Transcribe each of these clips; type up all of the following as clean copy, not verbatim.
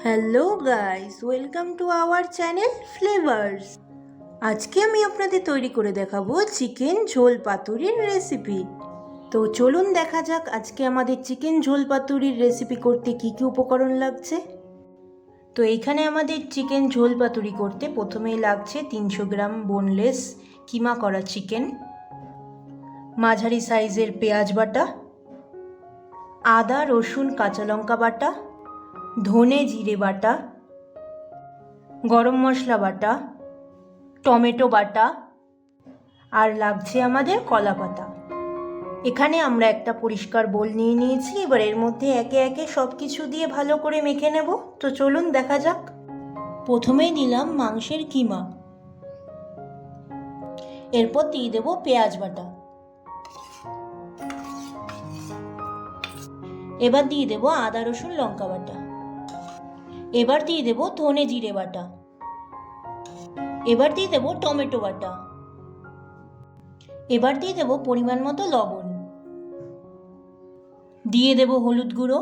Hello guys, welcome to our channel flavours. আজকে আমি আপনাদের তৈরি করে দেখাবো চিকেন ঝোল পাতুরির রেসিপি। তো চলুন দেখা যাক আজকে আমাদের চিকেন ঝোল পাতুরির রেসিপি করতে কী কী উপকরণ লাগছে। তো এইখানে আমাদের চিকেন ঝোল পাতুরি করতে প্রথমেই লাগছে 300 গ্রাম বোনলেস কিমা করা চিকেন, মাঝারি সাইজের পেঁয়াজ বাটা, আদা রসুন কাঁচা লঙ্কা বাটা, ধনে জিরে বাটা, গরম মশলা বাটা, টমেটো বাটা, আর লাগছে আমাদের কলা পাতা। এখানে আমরা একটা পরিষ্কার বোল নিয়ে নিয়েছি। এবার এর মধ্যে একে একে সব কিছু দিয়ে ভালো করে মেখে নেব। তো চলুন দেখা যাক। প্রথমেই দিলাম মাংসের কিমা, এরপর দিয়ে দেবো পেঁয়াজ বাটা, এবার দিয়ে দেবো আদা রসুন লঙ্কা বাটা, এবার দিয়ে দেবো ধনে জিরে বাটা, এবার দিয়ে দেবো টমেটো বাটা, এবার দিয়ে দেবো পরিমাণ মতো লবণ, দিয়ে দেবো হলুদ গুঁড়ো,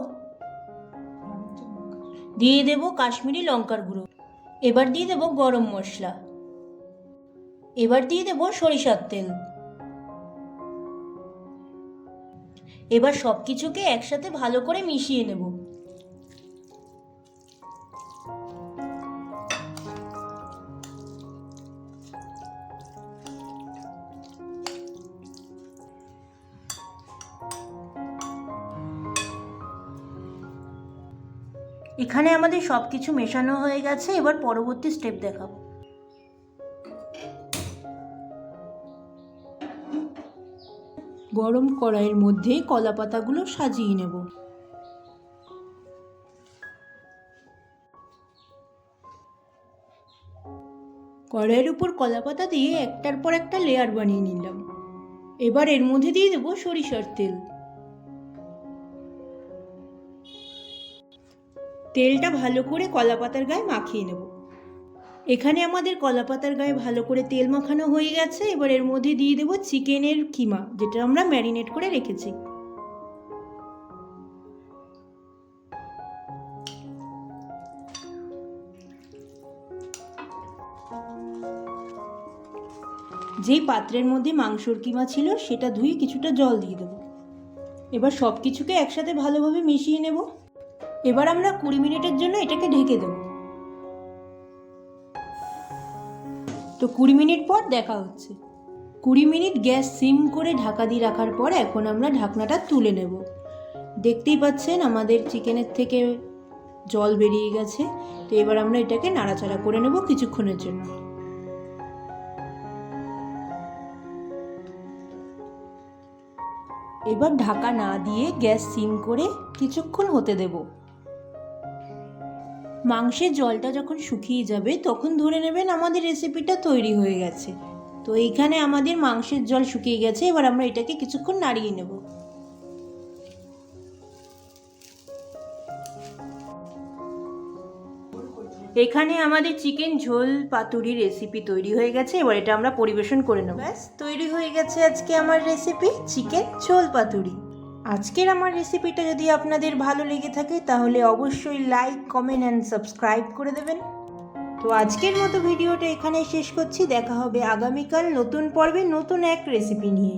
দিয়ে দেবো কাশ্মীরি লঙ্কার গুঁড়ো, এবার দিয়ে দেবো গরম মশলা, এবার দিয়ে দেবো সরিষার তেল। এবার সব কিছুকে একসাথে ভালো করে মিশিয়ে নেব। এখানে আমাদের সব কিছু মেশানো হয়ে গেছে। এবার পরবর্তী স্টেপ দেখাবো। গরম কড়াইয়ের মধ্যে কলা পাতাগুলো সাজিয়ে নেব। কড়াইয়ের উপর কলা পাতা দিয়ে একটার পর একটা লেয়ার বানিয়ে নিলাম। এবার এর মধ্যে দিয়ে দেবো সরিষার তেল। তেলটা ভালো করে কলা পাতার গায়ে মাখিয়ে নেব। এখানে আমাদের কলা পাতার গায়ে ভালো করে তেল মাখানো হয়ে গেছে। এবার এর মধ্যে দিয়ে দেবো চিকেনের কিমা, যেটা আমরা ম্যারিনেট করে রেখেছি। যেই পাত্রের মধ্যে মাংসর কিমা ছিল সেটা ধুয়ে কিছুটা জল দিয়ে দেবো। এবার সব কিছুকে একসাথে ভালোভাবে মিশিয়ে নেব। এবার আমরা 20 মিনিটের জন্য এটাকে ঢেকে দেব। তো 20 মিনিট পর দেখা হচ্ছে। 20 মিনিট গ্যাস সিম করে ঢাকা দিয়ে রাখার পর এখন আমরা ঢাকনাটা তুলে নেব। দেখতেই পাচ্ছেন আমাদের চিকেনের থেকে জল বেরিয়ে গেছে। তো এবার আমরা এটাকে নাড়াচাড়া করে নেব কিছুক্ষণের জন্য। এবার ঢাকা না দিয়ে গ্যাস সিম করে কিছুক্ষণ হতে দেব। মাংসের জলটা যখন শুকিয়ে যাবে তখন ধরে নেবেন আমাদের রেসিপিটা তৈরি হয়ে গেছে। তো এইখানে আমাদের মাংসের জল শুকিয়ে গেছে। এবার আমরা এটাকে কিছুক্ষণ নাড়িয়ে নেব। এখানে আমাদের চিকেন ঝোল পাতুরি রেসিপি তৈরি হয়ে গেছে। এবার এটা আমরা পরিবেশন করে নেব। ব্যাস তৈরি হয়ে গেছে আজকে আমার রেসিপি চিকেন ঝোল পাতুরি। আজকের আমার রেসিপিটা যদি আপনাদের ভালো লেগে থাকে তাহলে অবশ্যই লাইক, কমেন্ট অ্যান্ড সাবস্ক্রাইব করে দেবেন। তো আজকের মতো ভিডিওটা এখানে শেষ করছি। দেখা হবে আগামীকাল নতুন পর্বে নতুন এক রেসিপি নিয়ে।